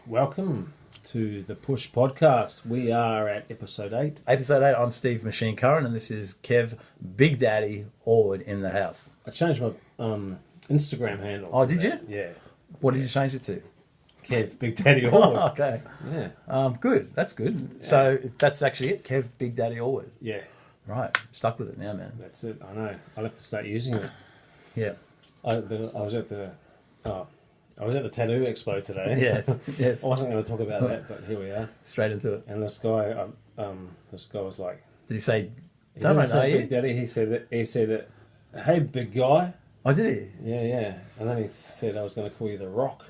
Welcome to the Push Podcast. We are at episode 8. Episode 8, I'm Steve Machine Curran, and this is Kev Big Daddy Orwood in the house. I changed my Instagram handle. Oh, did you? Yeah. What did you change it to? Kev Big Daddy Orwood. Oh, okay. Yeah. Good. That's good. Yeah. So that's actually it, Kev Big Daddy Orwood. Yeah. Right. Stuck with it now, man. That's it. I know. I'll have to start using it. Yeah. I was at the tattoo expo today. Yes. Yes. I wasn't going to talk about that, but here we are. Straight into it. And this guy was like, Did he say, he don't I didn't know say you? Big Daddy. He said, hey, big guy. Oh, did he? Yeah. And then he said I was going to call you the Rock.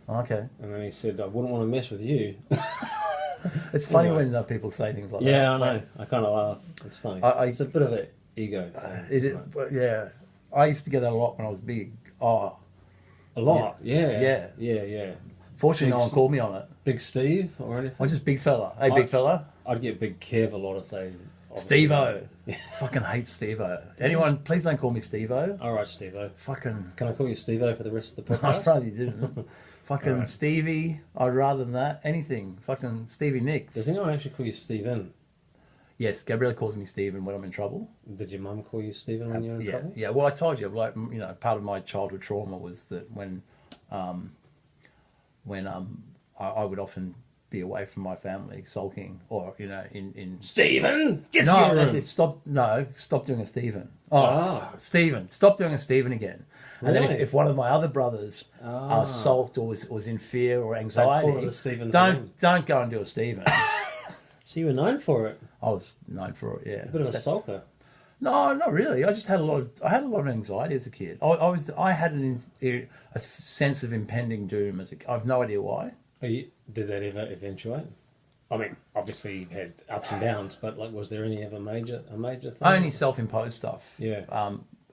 Okay. And then he said I wouldn't want to mess with you. It's funny Anyway. when people say things like that. Yeah, I know. I kind of laugh. It's funny. It's a bit of an ego thing. It is, but yeah. I used to get that a lot when I was big. Oh, A lot. Yeah. Yeah. fortunately, no Big one called me on it. Big Steve or anything? I'm just big fella. Hey, big fella. I'd get Big Kev a lot if they... Steve-O. Yeah. Fucking hate Steve-O. Anyone, please don't call me Steve-O. All right, Steve-O. Fucking... Can I call you Steve-O for the rest of the I podcast? probably didn't. Fucking Right. Stevie. I'd rather than that. Anything. Fucking Stevie Nicks. Does anyone actually call you Steven? Yes, Gabriella calls me Steven when I'm in trouble. Did your mum call you Steven when you were in Yeah, trouble? yeah. Well, I told you, like, you know, part of my childhood trauma was that when I would often be away from my family, sulking, or you know, in Steven! Get to no, your that's room! it. Stop doing a Stephen. Oh, Ah. Stephen, stop doing a Stephen again. And then Really? if one of my other brothers sulked or was in fear or anxiety, call it a Stephen for them. don't go and do a Stephen. So you were known for it. I was known for it. Yeah, A bit of a sulker. No, not really. I just had a lot of anxiety as a kid. I had a sense of impending doom as I've no idea why. Did that ever eventuate? I mean, obviously you've had ups and downs, but like, was there any ever a major thing? Only self-imposed stuff. Yeah.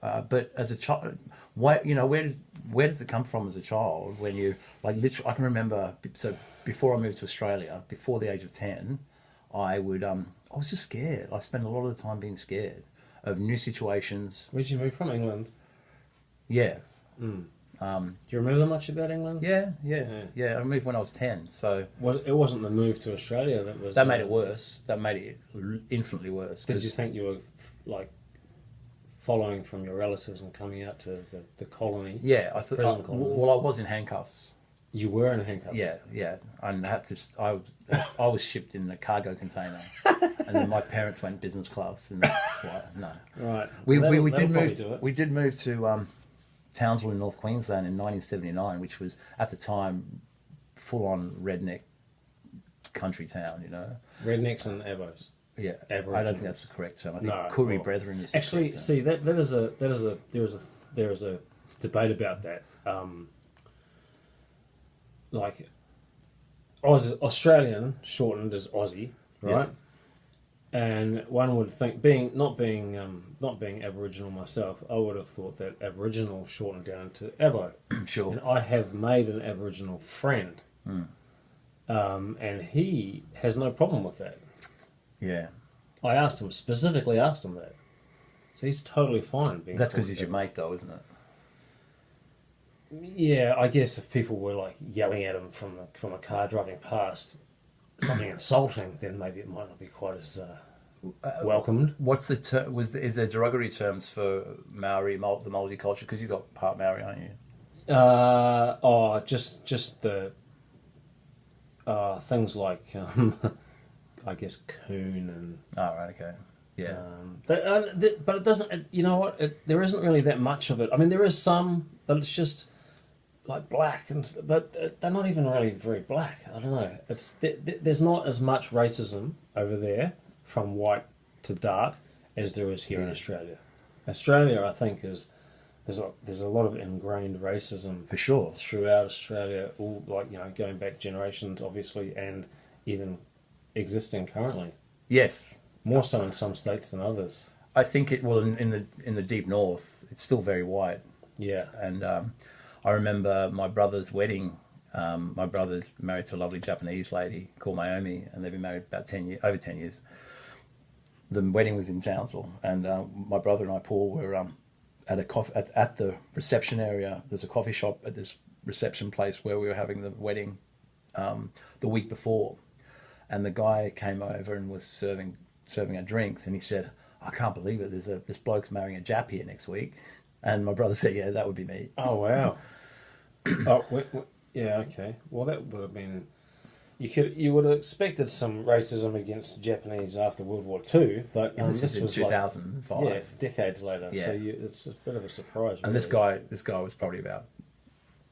But as a child, where does it come from as a child? When you like literally, I can remember. So before I moved to Australia, before the age of 10, I was just scared. I spent a lot of the time being scared of new situations. Where'd you move from? England? Yeah. Do you remember much about England? Yeah. I moved when I was 10, so It wasn't the move to Australia that made it worse. That made it infinitely worse. Did you think you were like following from your relatives and coming out to the colony? Yeah, I thought. Prison colony. Well, I was in handcuffs. You were in handcuffs? Yeah, and I was shipped in a cargo container, and then my parents went business class in the flight. No, Right. we That'll did probably move. do it. We did move to Townsville in North Queensland in 1979, which was at the time full on redneck country town. You know, Rednecks and Abos. yeah. I Aboriginals. don't think that's the correct term. I think No, Koori well, Brethren is the Actually, correct term. see there is a debate about that. Like Australian shortened as Aussie, right? Yes. And one would think, not being Aboriginal myself, I would have thought that Aboriginal shortened down to Abo. Sure. And I have made an Aboriginal friend, and he has no problem with that. Yeah. I specifically asked him that. So he's totally fine being That's called because he's your that. mate, though, isn't it? Yeah, I guess if people were like yelling at him from a car driving past, something insulting, then maybe it might not be quite as welcomed. What's the term? Is there derogatory terms for Maori, the Maori culture? Because you've got part Maori, aren't you? Just the things like I guess coon and. Oh, right, okay. Yeah. But it doesn't. You know what? There isn't really that much of it. I mean, there is some, but it's just like black, but they're not even really very black. I don't know. There's not as much racism over there from white to dark as there is here in Australia. Australia, I think, there's a lot of ingrained racism For sure. throughout Australia, all going back generations, obviously, and even existing currently. Yes. More so in some states than others. I think in the deep north, it's still very white. Yeah. And I remember my brother's wedding. My brother's married to a lovely Japanese lady called Naomi, and they've been married about over 10 years. The wedding was in Townsville, and my brother and I, Paul, were at the reception area. There's a coffee shop at this reception place where we were having the wedding. the week before, and the guy came over and was serving our drinks, and he said, "I can't believe it. This bloke's marrying a Jap here next week," and my brother said, "Yeah, that would be me." Oh wow. Oh, yeah. Okay. Well, that would have been. You would have expected some racism against Japanese after World War II, but This this is in was 2005. like, decades later. Yeah. So it's a bit of a surprise. And really. this guy was probably about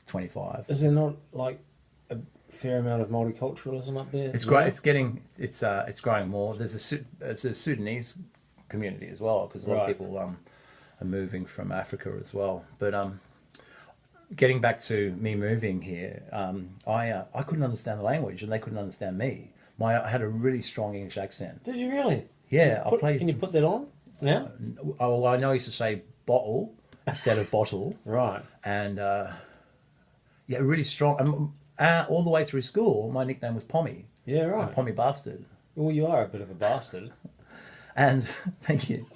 25. Is there not like a fair amount of multiculturalism up there? It's great. It's growing more. There's a Sudanese community as well, because a lot of people are moving from Africa as well. But getting back to me moving here, I couldn't understand the language, and they couldn't understand me. I had a really strong English accent. Did you really? Yeah, Can you put that on now? Well, I know I used to say bottle instead of bottle. Right. And yeah, really strong. All the way through school, my nickname was Pommy. Yeah, right. Pommy Bastard. Well, you are a bit of a bastard. And thank you.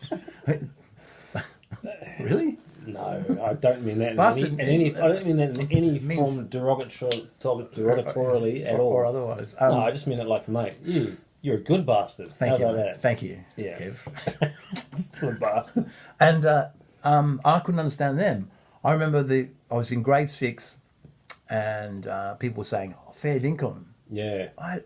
Really? No, I don't mean that Bastard, in any. I don't mean that in any means- form derogatorily at all. Or otherwise. No, I just mean it like, mate, you're a good bastard. Thank How you. about Mate. that? Thank you. Yeah. Kev. Still a bastard. And I couldn't understand them. I remember I was in grade 6, and people were saying, fair dinkum. Yeah. I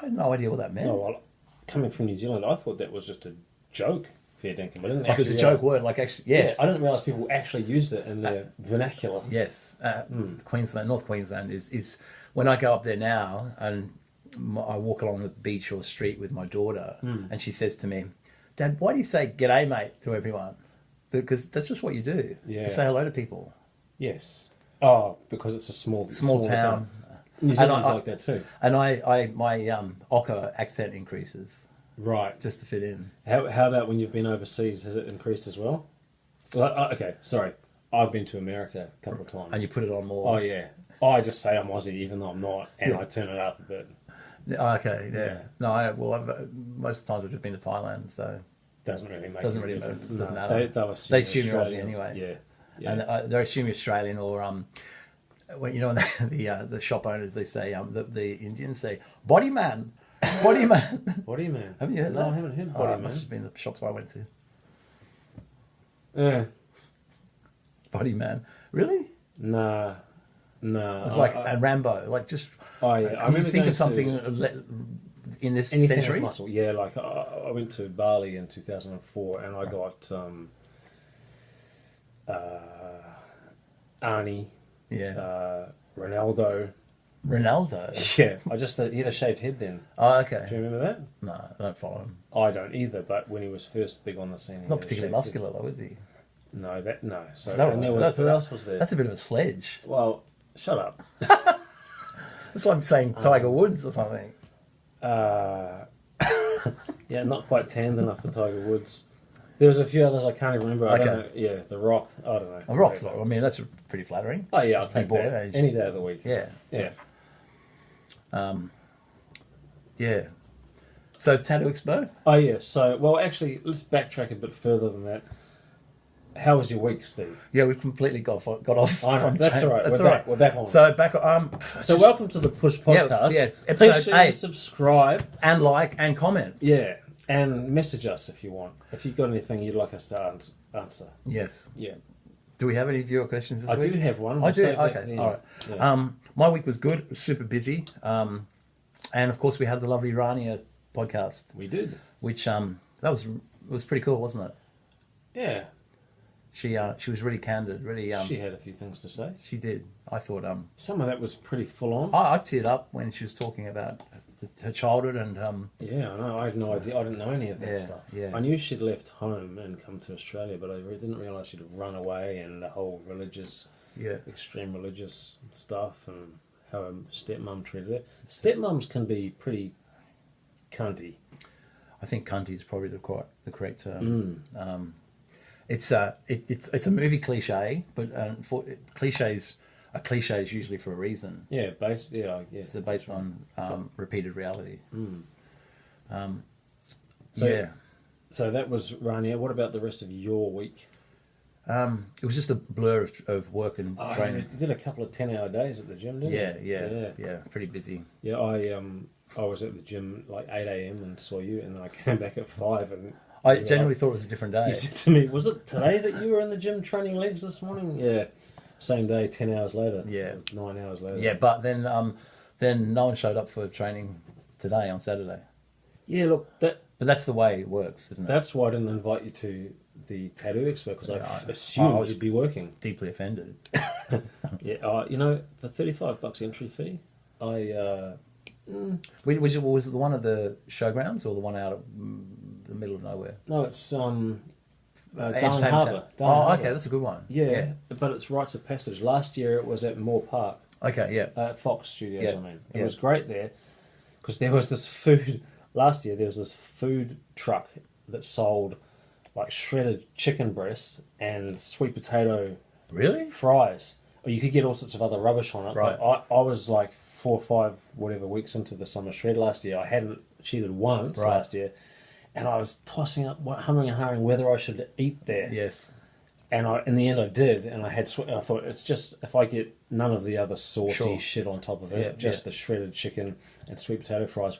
had no idea what that meant. No, well, coming from New Zealand, I thought that was just a joke, fair dinkum. I didn't Like it's a actually joke word, like actually, yes. Yeah, I didn't realise people actually used it in their vernacular. Yes, Queensland, North Queensland is when I go up there now, and I walk along the beach or street with my daughter, and she says to me, "Dad, why do you say g'day, mate, to everyone?" Because that's just what you do. Yeah. You say hello to people. Yes. Oh, because it's a small Town. New Zealand's like that too. And my Ocker accent increases Right. just to fit in. How about when you've been overseas? Has it increased as well? Okay, sorry. I've been to America a couple of times. And you put it on more. Oh, yeah. I just say I'm Aussie even though I'm not, and I turn it up a bit. Okay, yeah. Yeah. No, most of the times I've just been to Thailand, so Doesn't really make Doesn't any really difference. matter. Doesn't No, matter. They assume you're Aussie Australian. anyway. Yeah. and they assume you're Australian, or when, the shop owners, they say the Indians say body man. Body man. Haven't you heard No, that? I haven't heard Oh, body it man. must have been the shops I went to. Yeah. Body man, really? Nah. It's like and Rambo, like just. Oh yeah. I Can you remember think going of something to in this anything century? with muscle. Yeah, like I went to Bali in 2004, and I got Arnie, Yeah, Ronaldo. Ronaldo. Yeah, he had a shaved head then. Oh, okay. Do you remember that? No, I don't follow him. I don't either. But when he was first big on the scene, he Not had a particularly shaved muscular though, is he? head. No. So Is that and right? there was, who else was there? That's a bit of a sledge. Well, shut up. That's like saying Tiger Woods or something. Yeah, not quite tanned enough for Tiger Woods. There was a few others I can't even remember. I don't know. Yeah, The Rock. I don't know. A rock's I mean, that's pretty flattering. Oh yeah, I'll take boy, that he's- any day of the week. Yeah. Yeah. Yeah. So Tattoo Expo? Oh yeah. So well, actually, let's backtrack a bit further than that. How was your week, Steve? Yeah, we completely got off. I know, on that's train. all right. That's We're all back. right. We're back on. So Welcome to the Push Podcast. Yeah, Please episode share, 8. subscribe, and like and comment. yeah, and message us if you want. If you've got anything you'd like us to answer. Yes. Yeah, Do we have any viewer questions this I week? do have one. I We'll do. save that for Okay. the All end. right. Yeah. My week was good. It was super busy. And of course we had the lovely Rania podcast, We did. which that was pretty cool, wasn't it? Yeah, She was really candid. Really. she had a few things to say. She did. I thought. Some of that was pretty full on. I teared up when she was talking about her childhood and Yeah, I know. I had no idea. I didn't know any of that Yeah, stuff. yeah. I knew she'd left home and come to Australia, but I didn't realise she'd run away and the whole extreme religious stuff and how her stepmum treated it. Stepmums can be pretty cunty. I think cunty is probably the correct term. It's a movie cliche, but cliches are cliches usually for a reason. Yeah, yeah. They're based on repeated reality. So, yeah. So that was Rania. What about the rest of your week? It was just a blur of work and training. You did a couple of 10-hour days at the gym, didn't you? Yeah. Pretty busy. Yeah, I was at the gym like 8 a.m. and saw you, and then I came back at 5 and I genuinely thought it was a different day. you said to me, was it today that you were in the gym training legs this morning? Yeah. Same day, 10 hours later. Yeah. 9 hours later. Yeah, but then no one showed up for training today on Saturday. Yeah, look, But that's the way it works, isn't it? that's why I didn't invite you to the tattoo expo, because I assumed you'd be working. Deeply offended. Yeah, you know, for $35 entry fee, Was it the one at the showgrounds or the one out of the middle of nowhere? no, it's Darling Same- Harbour. Okay, that's a good one. Yeah, but it's rites of passage. Last year it was at Moore Park, Okay, yeah. at Fox Studios. Yeah, I mean, it yeah. was great there because there was this food. Last year there was this food truck that sold like shredded chicken breast and sweet potato Really? fries. Or you could get all sorts of other rubbish on it. Right. But I was like 4 or 5 whatever weeks into the summer shred last year. I hadn't cheated once Right. last year, and I was tossing up, humming and hawing whether I should eat there. Yes. And in the end, I did, and I thought it's just if I get none of the other saucy Sure. shit on top of it, Yeah, just the shredded chicken and sweet potato fries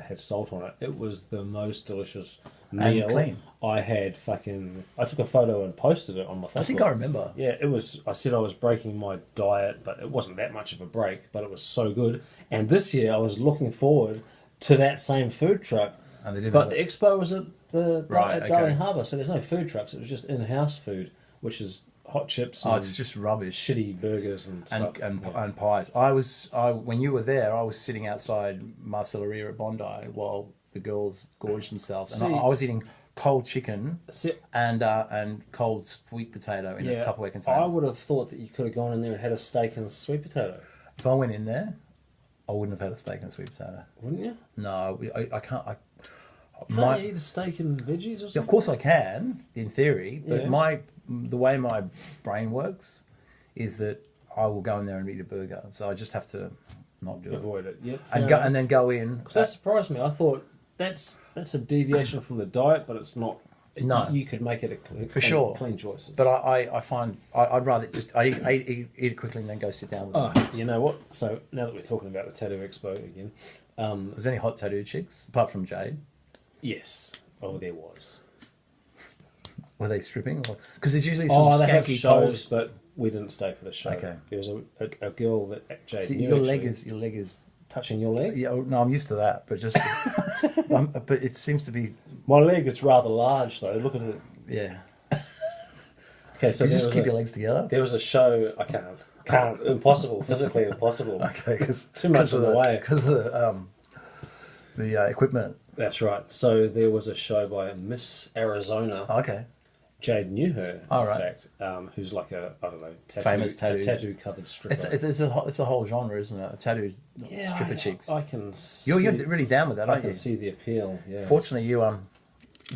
had salt on it. It was the most delicious meal. clean. I took a photo and posted it on my Facebook. I think I remember. Yeah, it was. I said I was breaking my diet, but it wasn't that much of a break. But it was so good. And this year, I was looking forward to that same food truck. And they didn't But have the expo was at Right, at Darling okay. Harbour, so there's no food trucks. It was just in-house food, which is hot chips and it's just rubbish. shitty burgers and stuff. And pies. When you were there, I was sitting outside Marcelleria at Bondi while the girls gorged themselves, and See- I was eating cold chicken See, and cold sweet potato in a Tupperware container. I would have thought that you could have gone in there and had a steak and a sweet potato, If I went in there, I wouldn't have had a steak and a sweet potato. wouldn't you? No, I can't. Can't you eat a steak and veggies or something? Of course I can, in theory, but Yeah. the way my brain works is that I will go in there and eat a burger. So I just have to not do it. Avoid it. Yep. And then go in. Because that surprised me. I thought that's a deviation from the diet, but it's not. No. You could make it a clean, For sure. clean choices. But I find I'd rather just eat it quickly and then go sit down with them. Oh, you know what? So now that we're talking about the tattoo expo again, Was there any hot tattoo chicks apart from Jade? yes. Oh, there was. Were they stripping? Because there's usually some They have skanky shows, poles. but we didn't stay for the show. Okay. There was a girl that Jade See, knew your actually, leg is. touching your leg. Yeah, no, I'm used to that, but just. But it seems to be. My leg is rather large though. Look at it. Yeah. Okay, so You there just was keep a- your legs together. There was a show. I can't. Impossible. Physically impossible. Okay, because Too much in the way. because of the equipment. That's right. So there was a show by Miss Arizona. Okay. Jade knew her, Oh, in right. fact, who's like Famous tattoo. tattoo covered stripper. It's a whole genre, isn't it? A tattoo stripper chicks. I can. You're really down with that, I aren't can you? see the appeal. Yeah. Fortunately, you've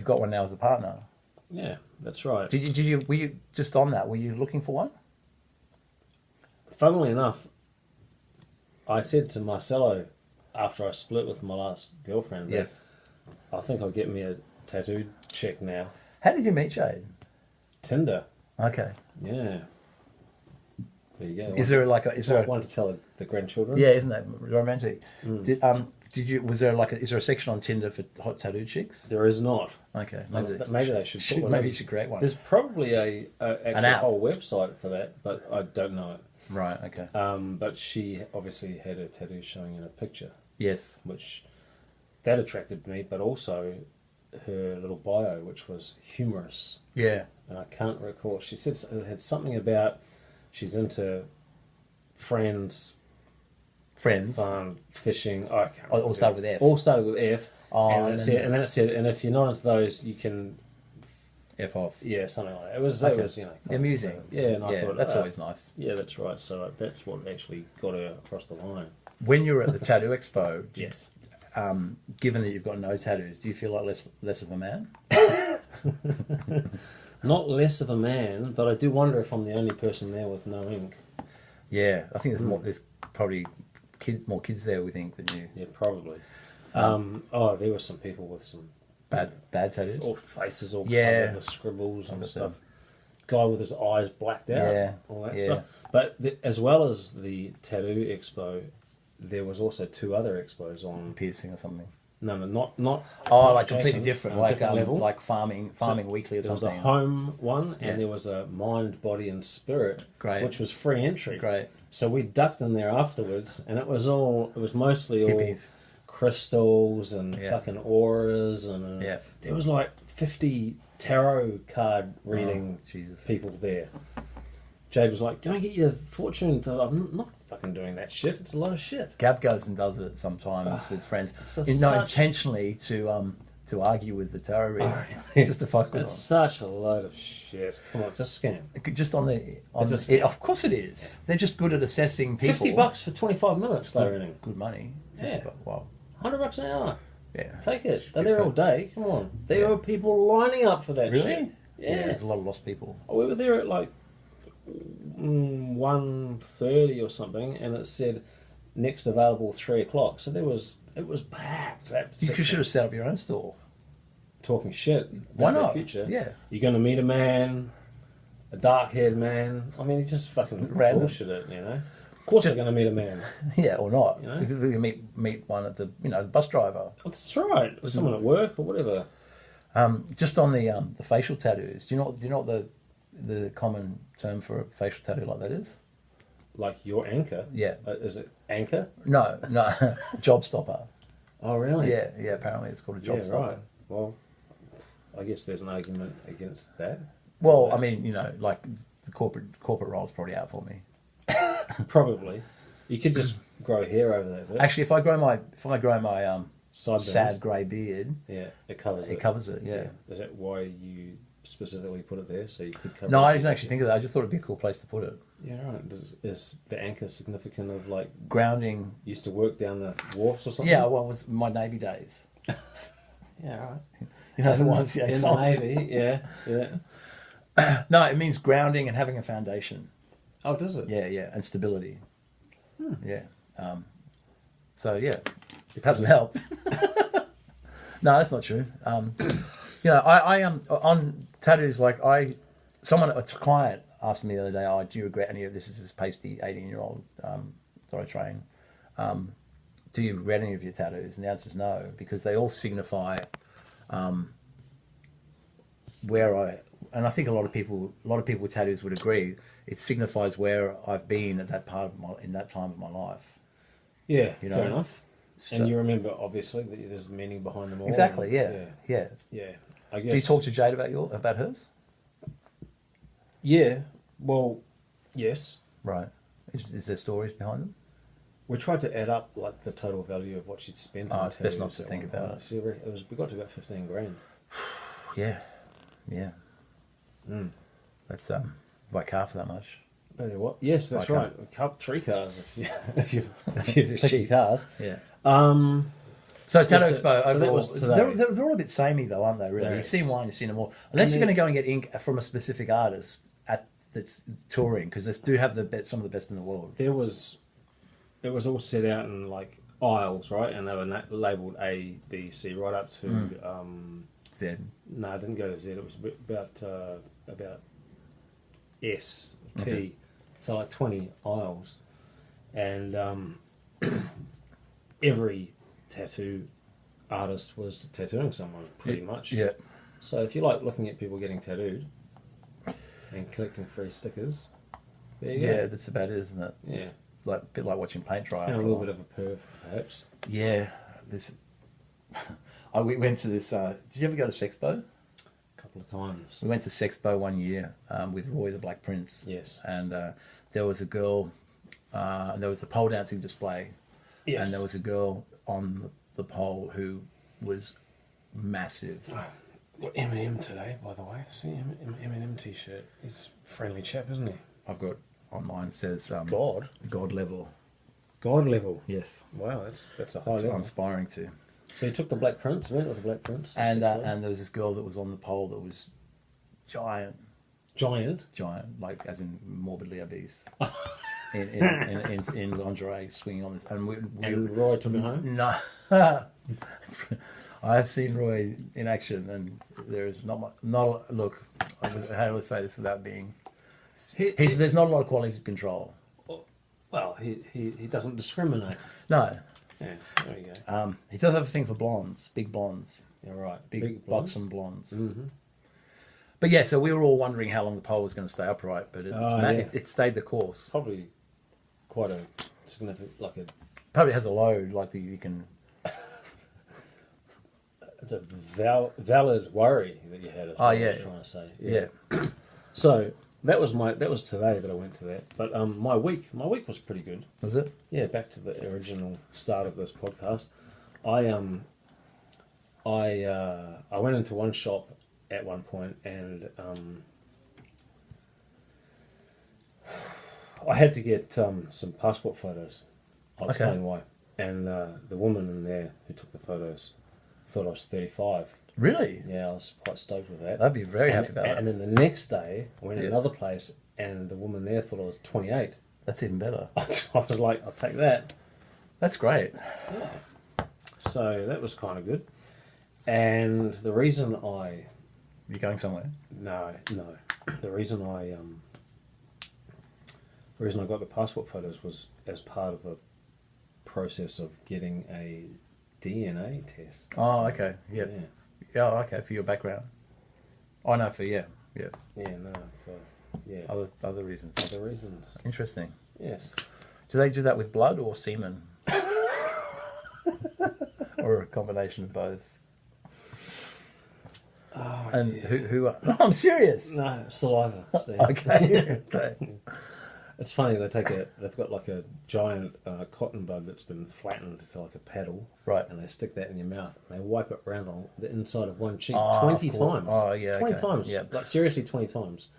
got one now as a partner. Yeah, that's right. Were you just on that? Were you looking for one? Funnily enough, I said to Marcelo after I split with my last girlfriend, that Yes. I think I'll get me a tattooed chick now. How did you meet Jade? Tinder. Okay. Yeah. There you go. Is there a one to tell the grandchildren? yeah? Isn't that romantic? Mm. Is there a section on Tinder for hot tattoo chicks? There is not. Okay. Maybe they should put one maybe in. you should create one. There's probably actually a app. whole website for that, but I don't know it. Right. Okay. But she obviously had her tattoo showing in a picture, Yes. which that attracted me, but also her little bio, which was humorous. Yeah. And I can't recall. She said it had something about she's into friends, fun, fishing. I can't. All started with F. All started with F. Oh, and then it said, and if you're not into those, you can. F off. Yeah, something like that. It was, Okay. amusing. Yeah, and I thought that's always nice. Yeah, that's right. So that's what actually got her across the line. When you were at the tattoo expo, Yes. given that you've got no tattoos, do you feel like less of a man? Not less of a man, but I do wonder if I'm the only person there with no ink. Yeah, I think there's more. There's probably more kids there. We think than you. Yeah, probably. There were some people with some Bad tattoos. or faces all Yeah. covered with scribbles and stuff. guy with his eyes blacked out, Yeah, all that yeah. stuff. But as well as the tattoo expo, there was also 2 other expos on. Piercing or something. No, not. Oh, like Jason, completely different, on a like different level. like farming weekly or There was something. a home one, and Yeah. there was a mind, body, and spirit, Great. which was free entry. Great. So we ducked in there afterwards, and it was mostly all Hippies. crystals and Yeah. fucking auras, and Yeah. there was like 50 tarot card reading Jesus. people there. Jade was like, "Go and get your fortune." I'm not fucking doing that shit. It's a lot of shit. Gab goes and does it sometimes with friends, so not such- intentionally to argue with the tarot reader, just to fuck with It's such a load of shit. Come on, it's a scam. them. Just on It's a scam. of course it is. They're just good at assessing people. $50 for 25 minutes they're earning. Good money. Yeah. $50. Wow. $100 an hour. Yeah. Take it. They're Good there for- all day. Come on. There Yeah. are people lining up for that Really? shit. Yeah. There's a lot of lost people. We were there at like 1:30 or something, and it said next available 3 o'clock. So it was packed. That You section. should have set up your own store. Talking shit. Why about not? the future. Yeah. You're going to meet a man, a dark-haired man. I mean, he just fucking Random. bullshit it, you know. Of course, Just- they're going to meet a man. Yeah, or not. You know? We can meet one at the the bus driver. That's right. Or someone at work or whatever. Just on the facial tattoos. Do you know what the common term for a facial tattoo like that is? Like your anchor. Yeah. Is it anchor? No, job stopper. Oh, really? Yeah. Apparently, it's called a job Yeah, stopper. right. Well, I guess there's an argument against that. Well, I mean, like the corporate role's probably out for me. Probably. You could just grow hair over that bit. Actually, if I grow my Sideburns. sad grey beard, Yeah, it covers it. it covers it. Yeah. Is that why you specifically put it there? So you could cover No, it? I didn't actually think of that. I just thought it'd be a cool place to put it. Yeah, right. Is the anchor significant of like, Grounding. used to work down the wharfs or something? Yeah, well, it was my Navy days. Yeah, right. You know the ones. Yeah, In the Navy, yeah. No, it means grounding and having a foundation. Oh, does it? Yeah, and stability. Yeah. So yeah, it hasn't helped. No, that's not true. I on tattoos. Like a client asked me the other day, "Oh, do you regret any of this?" Is this pasty 18-year-old that I train? Do you regret any of your tattoos? And the answer is no, because they all signify where I. And I think a lot of people with tattoos would agree. It signifies where I've been at that in that time of my life. Yeah, You fair know? enough. So- And you remember, obviously, that there's meaning behind them all. Exactly. and- Yeah. Yeah. I guess. Do you talk to Jade about hers? Yeah. Well, yes. Right. Is there stories behind them? We tried to add up like the total value of what she'd spent. on It's best not tattoos to at think one about point. it. See, we got to about 15 grand. Yeah. That's buy a car for that much. Tell you what? Yes, that's Like, right. 3 cars if you do cheap cars. Yeah. Um, So Tattoo Yeah, so- Expo so that overall, was today. they're all a bit samey though, aren't they? Really, There you've is. seen one, you've seen them all. Unless And you're then- going to go and get ink from a specific artist that's touring, because they do have some of the best in the world. it was all set out in like aisles, right? And they were labelled A, B, C, right up to. Zed. No, I didn't go to Z. It was about S, T. Okay. So like 20 aisles, and every tattoo artist was tattooing someone pretty much. Yeah. So if you like looking at people getting tattooed and collecting free stickers, there you Yeah, go. that's about it, isn't it? Yeah. It's like a bit like watching paint dry. And a after little while. bit of a perv, perhaps. Yeah, this. We went to this. Did you ever go to Sexpo? A couple of times. We went to Sexpo one year with Roy the Black Prince. Yes. And there was a girl. And there was a pole dancing display. Yes. And there was a girl on the pole who was massive. Got Eminem today, by the way. See Eminem t-shirt. He's a friendly chap, isn't he? I've got online says God. God level. God level. Yes, Wow, that's a high that's what level. I'm aspiring to. So you took the Black Prince, went with the Black Prince. To And Sexpo. and there was this girl that was on the pole that was giant, Giant. like as in morbidly obese, in lingerie, swinging on this. And And Roy took it home. No, I have seen Roy in action, and there is not look. How do I say this without being? There's not a lot of quality control. Well, he doesn't discriminate. No. Yeah, there you go. He does have a thing for blondes, big blondes. You're right. Big buxom blondes. Mm-hmm. But yeah, so we were all wondering how long the pole was going to stay upright, but it stayed the course. Probably quite a significant, Probably has a load, you can... It's a valid worry that you had. Is what I was trying to say. Yeah. So that was today that I went to that. But my week was pretty good. Was it? Yeah. Back to the original start of this podcast. I went into one shop at one point and I had to get some passport photos. I'll explain why. And the woman in there who took the photos thought I was 35. Really? Yeah, I was quite stoked with that. I'd be very happy about that. And then the next day, I went to another place, and the woman there thought I was 28. That's even better. I was like, I'll take that. That's great. Yeah. So that was kind of good. And the reason I... You going somewhere? No. The reason I got the passport photos was as part of a process of getting a DNA test. Oh, okay. Yeah. Okay, for your background. Oh, no, Yeah, no, for other reasons. Other reasons. Interesting. Yes. Do they do that with blood or semen? Or a combination of both? Oh, and dear. who no, I'm serious. No, saliva, Steve. Okay. It's funny, they've got like a giant cotton bud that's been flattened to like a paddle. Right. And they stick that in your mouth and they wipe it around on the inside of one cheek 20 20 times. Oh, yeah. 20 okay. times. Yeah. Like seriously 20 times.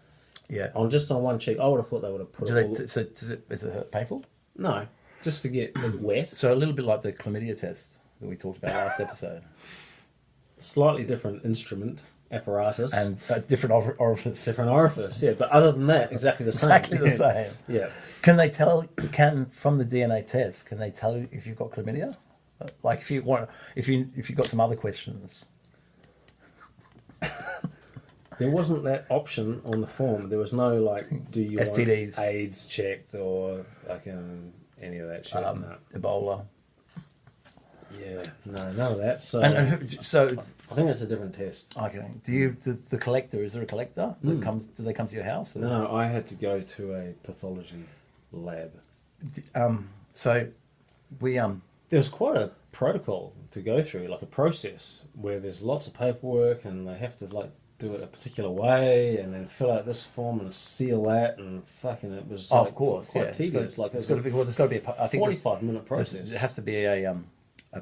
Yeah. On one cheek. I would have thought they would have put Is it painful? No, just to get it wet. So a little bit like the chlamydia test that we talked about last episode. Slightly different instrument, apparatus. And a different orifice. Different orifice, yeah. But other than that, exactly the same. Exactly the same. Yeah. From the DNA test, can they tell you if you've got chlamydia? Like if you've got some other questions. There wasn't that option on the form. There was no do you STDs. want AIDS checked or any of that shit? No. Ebola. Yeah, no, none of that. So, so I think that's a different test. Okay. The collector? Is there a collector that comes? Do they come to your house? Or? No, I had to go to a pathology lab. So we There's quite a protocol to go through, like a process where there's lots of paperwork and they have to do it a particular way and then fill out this form and seal that and fucking it was of course, quite tedious. There's got to be I think 45-minute process. It has to be a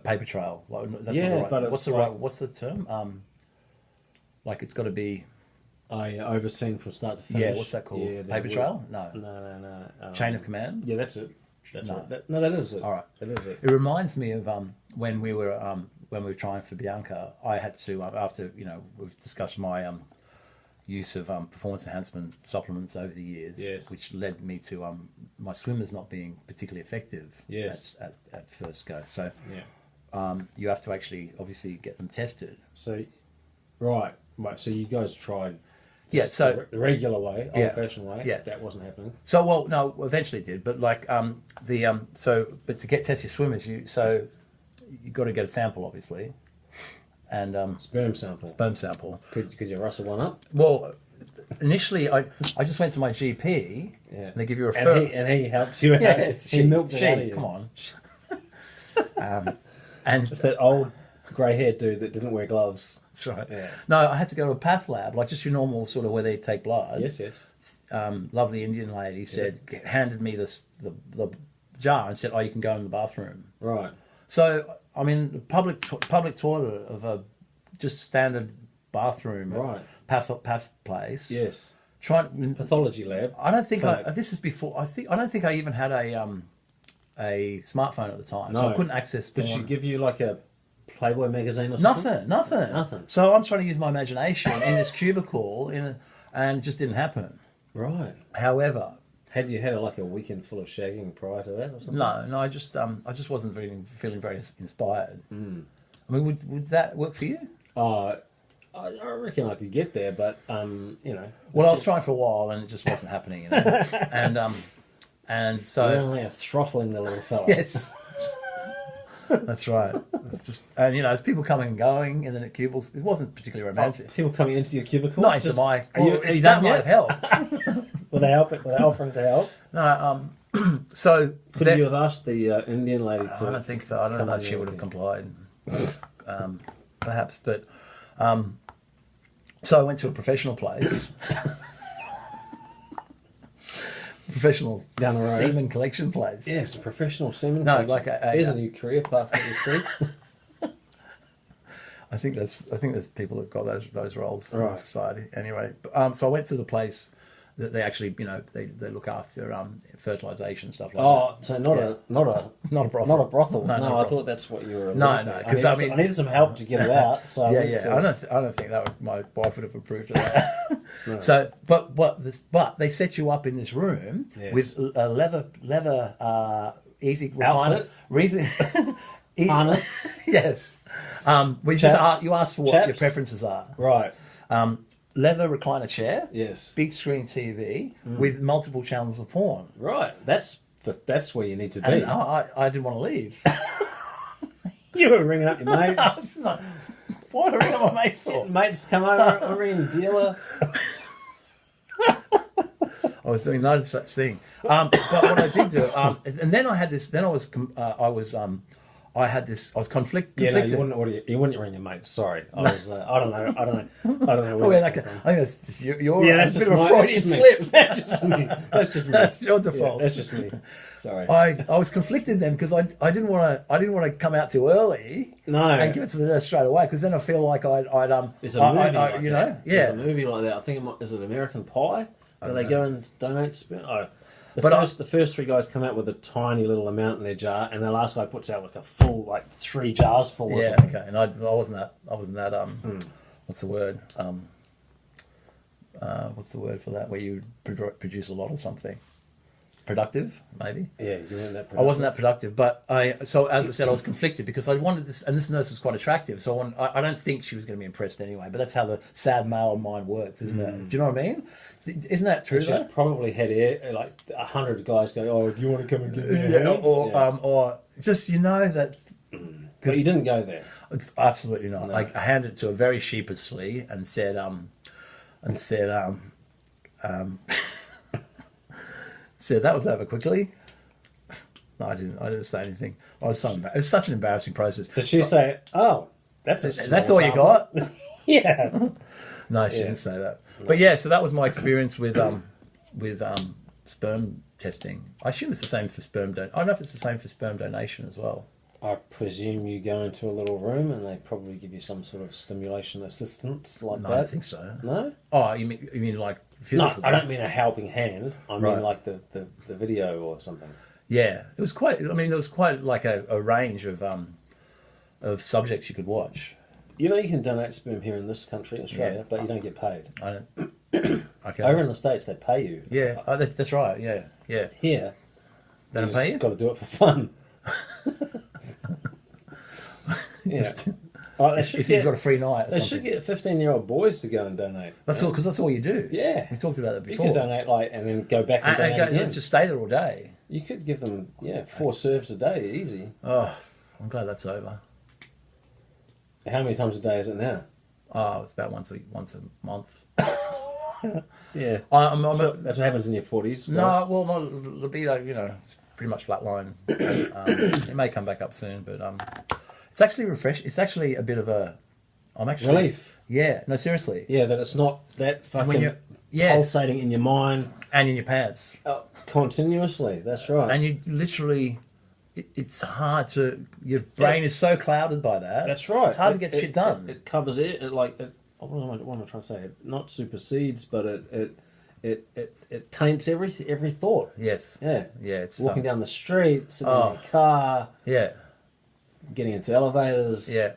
paper trail. That's yeah, not right. but what's the term? It's got to be. Overseen from start to finish. Yeah, what's that called? Yeah, paper trail? No. Chain of command? Yeah, that's it. That's No. right. That is it. All right. That is it. It reminds me of when we were trying for Bianca. I had to after we've discussed my use of performance enhancement supplements over the years, yes. which led me to my swimmers not being particularly effective. Yes. At first go. So yeah. you have to actually obviously get them tested. So right. So you guys tried. Yeah, so the regular way, old-fashioned way. Yeah, that wasn't happening. So no, eventually it did, but but to test your swimmers, you got to get a sample, obviously, and sperm sample. Could you rustle one up? Well, initially I just went to my GP. Yeah, and they give you a referral, and he helps you out. Yeah, he milked it out of you. Come on. And it's that old grey-haired dude that didn't wear gloves. That's right. Yeah. No, I had to go to a path lab, like just your normal sort of where they take blood. Yes. Lovely Indian lady handed me the jar and said, "Oh, you can go in the bathroom." Right. So I mean, the public toilet of a just standard bathroom, right? Path place. Yes. Pathology lab. I don't think this is before. I don't think I even had a smartphone at the time, so I couldn't access. Did she give you like a Playboy magazine or something? Nothing. So I'm trying to use my imagination in this cubicle, and it just didn't happen. Right. However, had you had like a weekend full of shagging prior to that or something? No. I just wasn't feeling very inspired. I mean, would that work for you? I reckon I could get there, but you know. Well, I was trying for a while, and it just wasn't happening, you know. And so You're only throttling the little fella. yes, that's right. It's just, and you know, there's people coming and going in the cubicles. It wasn't particularly romantic. People coming into your cubicle. Not into my. Well, That might have helped. Were they helping? Were they offering to help? No. So Could you have asked the Indian lady to? I don't think so. I don't know if she would have complied. Perhaps, but so I went to a professional place. Professional Down the road. semen collection place. Yes, a professional semen. No, collection. like There's a new career path for this street. I think there's people that got those roles in Right. society. Anyway, so I went to the place that they actually, you know, they look after fertilization stuff like that. So not a Not a brothel. Not a brothel. No, No, not a I brothel. thought that's what you were. No, alluding no, to. 'cause I I needed some help to get it out. So Yeah, I went yeah. to- I don't think my wife would have approved of that. No. So, but they set you up in this room Yes. with a leather easy Outfit? reason. Harness. Yes. You ask for what your preferences are. Right. Leather recliner chair. Yes. Big screen TV with multiple channels of porn. Right. That's where you need to be. And I didn't want to leave. You were ringing up your mates. What are you my mates for? Mates come over. We're ringing dealer. I was doing no such thing. But what I did do, and then I had this. Then I was conflicted. Yeah, no, you wouldn't ring your mates. Sorry, I was. I don't know. Oh, yeah, okay. I think that's you're That's a just bit of a my, Freudian that's slip. That's just me. That's just me. That's your default. Yeah, that's just me. Sorry. I was conflicted then because I didn't want to come out too early. No. And give it to the nurse straight away because then I feel like I'd There's a movie like you that. know, There's yeah. a movie like that. I think is it American Pie? Where they go and donate sperm. Oh. But the first three guys come out with a tiny little amount in their jar, and the last guy puts out like a full, like 3 jars full. Or Yeah, something. okay. And I wasn't that. What's the word? What's the word for that? Where you produce a lot of something. Productive, maybe. Yeah, you weren't that productive. I wasn't that productive, but so as I said, I was conflicted because I wanted this, and this nurse was quite attractive. So I don't think she was going to be impressed anyway. But that's how the sad male mind works, isn't it? Do you know what I mean? Isn't that true? She's probably had like 100 guys go, "Oh, do you want to come and get me?" Yeah, or just that. But you didn't go there. Absolutely not. No. I handed it to her very sheepishly and said, said that was over quickly. No, I didn't say anything. I was it was such an embarrassing process. Did she say, "Oh, that's a That's small all you sample"? got? Yeah. No, she didn't say that. But yeah, so that was my experience with sperm testing. I assume it's the same for sperm I don't know if it's the same for sperm donation as well. I presume you go into a little room and they probably give you some sort of stimulation assistance like No, that. I don't think so. No? Oh, you mean like physical? No, I don't mean a helping hand. I mean Right. like the video or something. Yeah, it was quite. I mean, there was quite like a range of subjects you could watch. You know, you can donate sperm here in this country, Australia, but you don't get paid. I don't. Okay. Over in the States, they pay you. Yeah, that's right. Yeah, yeah. Here, They don't pay you. got to do it for fun. Yeah. Oh, they should If you've get, got a free night, or they something. should get 15-year-old boys to go and donate. That's all because that's all you do. Yeah. we talked about that You before. could donate and then go back and donate again. Let's just stay there all day. You could give them 4 serves a day, easy. Oh, I'm glad that's over. How many times a day is it now? Oh, it's about once a month. Yeah, I'm that's what happens in your 40s. no, well, not libido. It's pretty much flatline. It may come back up soon, but it's actually refresh. It's actually a bit of a. I'm actually Relief. Yeah, no, seriously. Yeah, that it's not that fucking pulsating in your mind and in your pants continuously. That's right. and you literally. It's hard to. Your brain is so clouded by that. That's right. It's hard to get shit done. It covers it. What am I trying to say? It not supersedes, but it taints every thought. Yes. Yeah. Yeah. It's Walking down the street, sitting in your car, Yeah. getting into elevators. Yeah.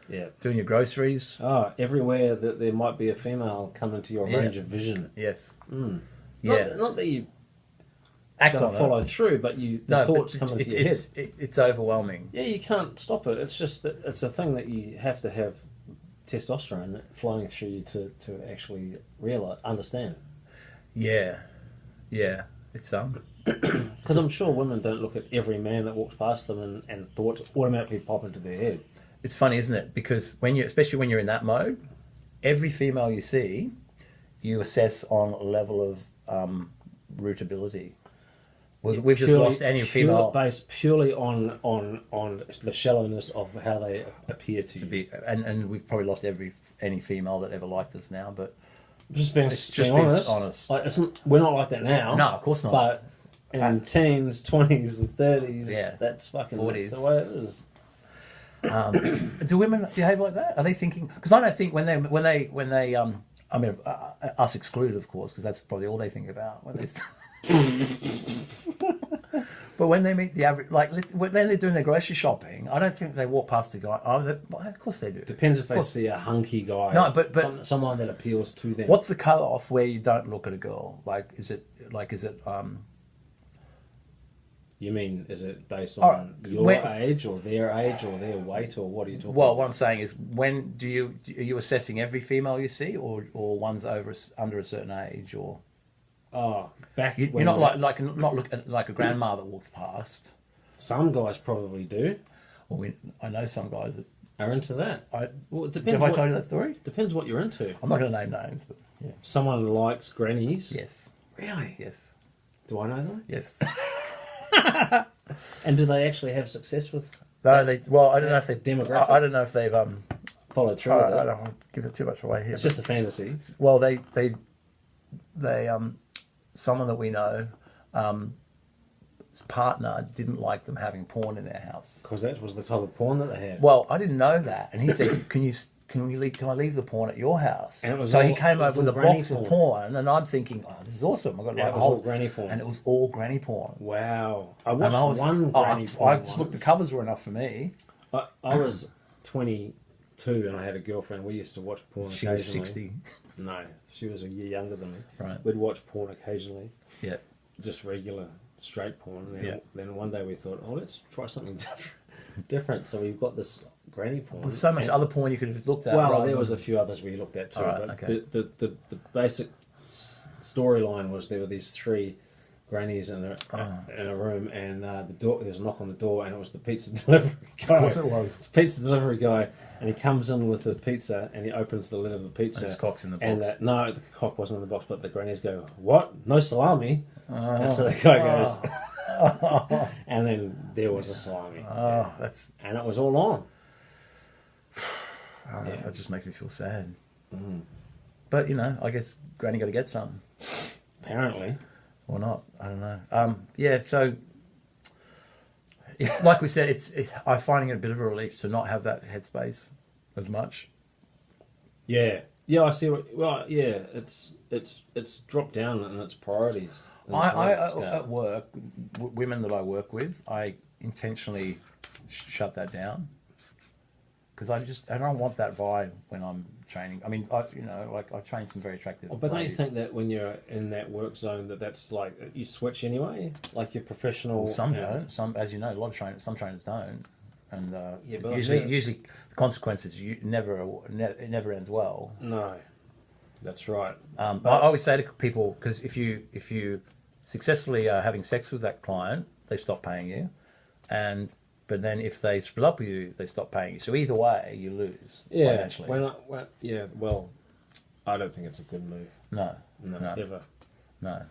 Yeah. Doing your groceries. Oh, everywhere that there might be a female come into your range of vision. Yes. Mm. Yeah. Not that you act going on to it. follow through, but the thoughts come into your head. It's overwhelming. Yeah, you can't stop it. It's just that it's a thing that you have to have testosterone flowing through you to actually understand. Yeah. It's Because I'm sure women don't look at every man that walks past them and thoughts automatically pop into their head. It's funny, isn't it? Because especially when you're in that mode, every female you see, you assess on a level of rootability. We've just lost any female based purely on the shallowness of how they appear to be, and we've probably lost any female that ever liked us now. But just being honest. Like, we're not like that now. No, of course not. But in teens, 20s, and 30s, that's 40s. That's the way it is. Do women behave like that? Are they thinking? Because I don't think when they I mean, us excluded, of course, because that's probably all they think about when they. But when they meet the average, like when they're doing their grocery shopping, I don't think they walk past a guy. Oh, of course they do. Depends if they see a hunky guy. No, but someone that appeals to them. What's the cutoff where you don't look at a girl? Is it? You mean, is it based on your age or their weight, or what are you talking about? Well, what I'm saying is, when are you assessing every female you see, or ones under a certain age, or? You're not not look at like a grandma that walks past. Some guys probably do. Well, I know some guys that are into that. It depends. Have I told you that story? Depends what you're into. I'm not going to name names, but yeah. Someone likes grannies. Yes. Really? Yes. Do I know them? Yes. And do they actually have success with? No, they. Well, I don't know if they demographic. I don't know if they've followed through. I don't want to give it too much away here. It's just a fantasy. Well, they someone that we know, his partner didn't like them having porn in their house because that was the type of porn that they had. Well, I didn't know that, and he said, Can I leave the porn at your house? And he came over with a box of porn, and I'm thinking, oh, this is awesome. I got it was all granny porn, and it was all granny porn. Wow! I watched one granny porn. I just looked. The covers were enough for me. I was 22, and I had a girlfriend. We used to watch porn. She was 60. No, she was a year younger than me. Right. We'd watch porn occasionally. Yeah. Just regular straight porn. And then one day we thought, let's try something different. So we've got this granny porn. There's so much other porn you could have looked at. Well, there was a few others we looked at too. Right, but okay. the basic storyline was there were these three grannies in a room, and there was a knock on the door, and it was the pizza delivery guy. Of course it was. The pizza delivery guy, and he comes in with the pizza, and he opens the lid of the pizza. And his cock's in the box. And no, the cock wasn't in the box, but the grannies go, "What? No salami?" And so the guy goes, and then there was a salami. And it was all on. That just makes me feel sad. Mm. But I guess Granny got to get some. Apparently. Or not, I don't know. So it's like we said. I'm finding it a bit of a relief to not have that headspace as much. Yeah, I see. It's dropped down in its priorities. I at work, women that I work with, I intentionally shut that down because I don't want that vibe when I'm training. I mean, I train some very attractive. But don't you think that when you're in that work zone, that's like you switch anyway, like you're professional? Well, some don't. Some, as you know, some trainers don't, and usually the consequences it never ends well. No, that's right. I always say to people, because if you successfully are having sex with that client, they stop paying you, but then if they split up with you, they stop paying you. So either way, you lose financially. Well, I don't think it's a good move. No, ever. No.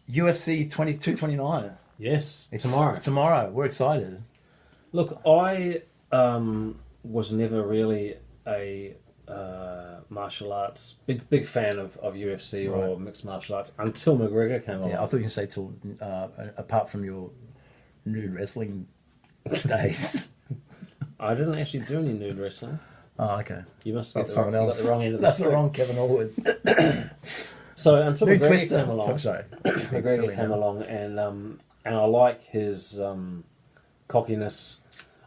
UFC 2229. Yes, it's tomorrow. Tomorrow, we're excited. Look, I was never really a martial arts big fan of UFC or mixed martial arts until McGregor came along. Yeah, I thought you were going to say till apart from your nude wrestling days. I didn't actually do any nude wrestling. Oh, okay. You must have someone else. The wrong end of the That's the wrong Kevin Allwood. So until Nude McGregor Twister. came along, McGregor came along, and I like his cockiness.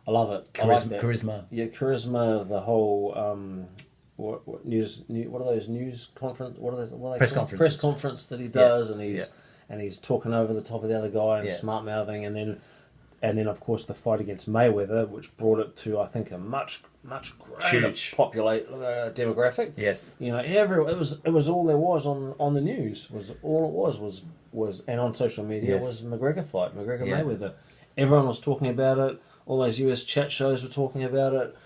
I love it. Charisma. I like that. Charisma. Yeah, charisma. The whole what are those news conference? What are they press called? conferences. Press conference that he does, and and he's talking over the top of the other guy and Yeah. smart mouthing, and then of course the fight against Mayweather, which brought it to I think a much greater Huge. demographic. Yes. You know, it was all there was on the news. Was all it was and on social media Yes. was McGregor fight, McGregor Yeah. Mayweather. Everyone was talking about it. All those US chat shows were talking about it,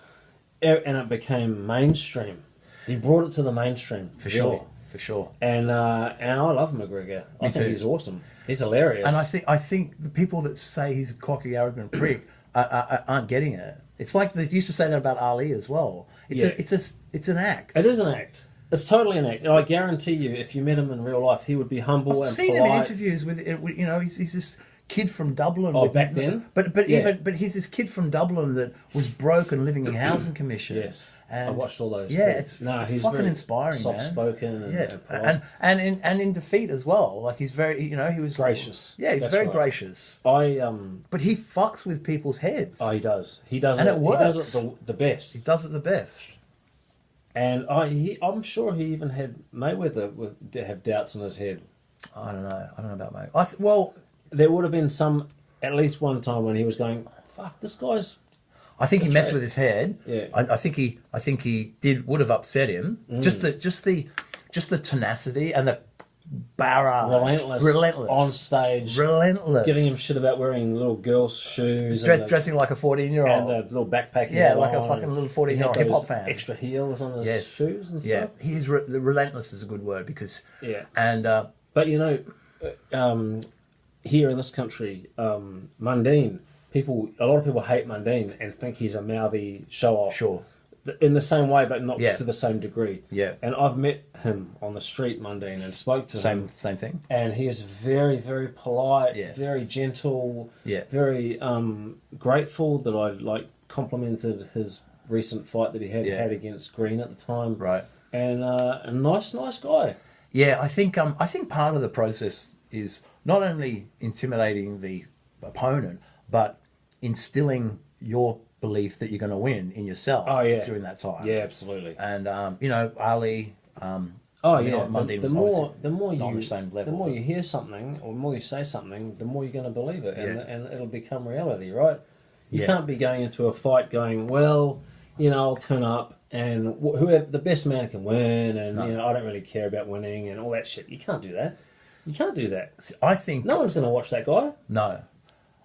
and it became mainstream. He brought it to the mainstream For really. sure. And I love McGregor. I think too. he's awesome. He's hilarious. And I think the people that say he's a cocky, arrogant prick aren't getting it. It's like they used to say that about Ali as well. It's an act. It is an act. It's totally an act. And I guarantee you, if you met him in real life, he would be humble I've and seen polite. him in interviews with he's this kid from Dublin. Oh, back then? But Yeah. he's this kid from Dublin that was broke and living in housing commission. Yes, and I watched all those. Yeah, too. it's he's fucking very inspiring, soft man. spoken, and, Yeah, polite. and in defeat as well. Like he's very, he was Gracious. Yeah, he's That's very right. gracious. But he fucks with people's heads. he does. He does And it. it He does works. it the best. He does it the best. And I'm sure he even had Mayweather have doubts in his head. I don't know about Mayweather. There would have been at least one time when he was going, "Fuck, this guy's." I think he That's messed right. with his head. Yeah. I think he would have upset him. Just the tenacity and the barrage. Relentless on stage, Relentless. giving him shit about wearing little girls' shoes, Dressing like a 14-year-old. and the little backpack. Yeah, like a fucking little 14-year-old hip-hop fan. Extra heels on his shoes and Yeah, stuff. he's relentless is a good word because and But you know, here in this country, Mundine a lot of people hate Mundine and think he's a mouthy show off. Sure. In the same way, but not Yeah. to the same degree. Yeah. And I've met him on the street, Mundine, and spoke to him. same thing. And he is very, very polite, Yeah. very gentle, Yeah. very grateful that I complimented his recent fight that he had against Green at the time. Right. And a nice guy. Yeah, I think part of the process is not only intimidating the opponent, but instilling your belief that you're going to win in yourself during that time. Yeah, absolutely. And Ali. Mundine The was more obviously not on the same level. the more you hear something or the more you say something, the more you're going to believe it, Yeah. and it'll become reality, right? You Yeah. can't be going into a fight going, well, I'll turn up and whoever the best man can win, and I don't really care about winning and all that shit. You can't do that. You can't do that. I think No one's going to watch that guy. no.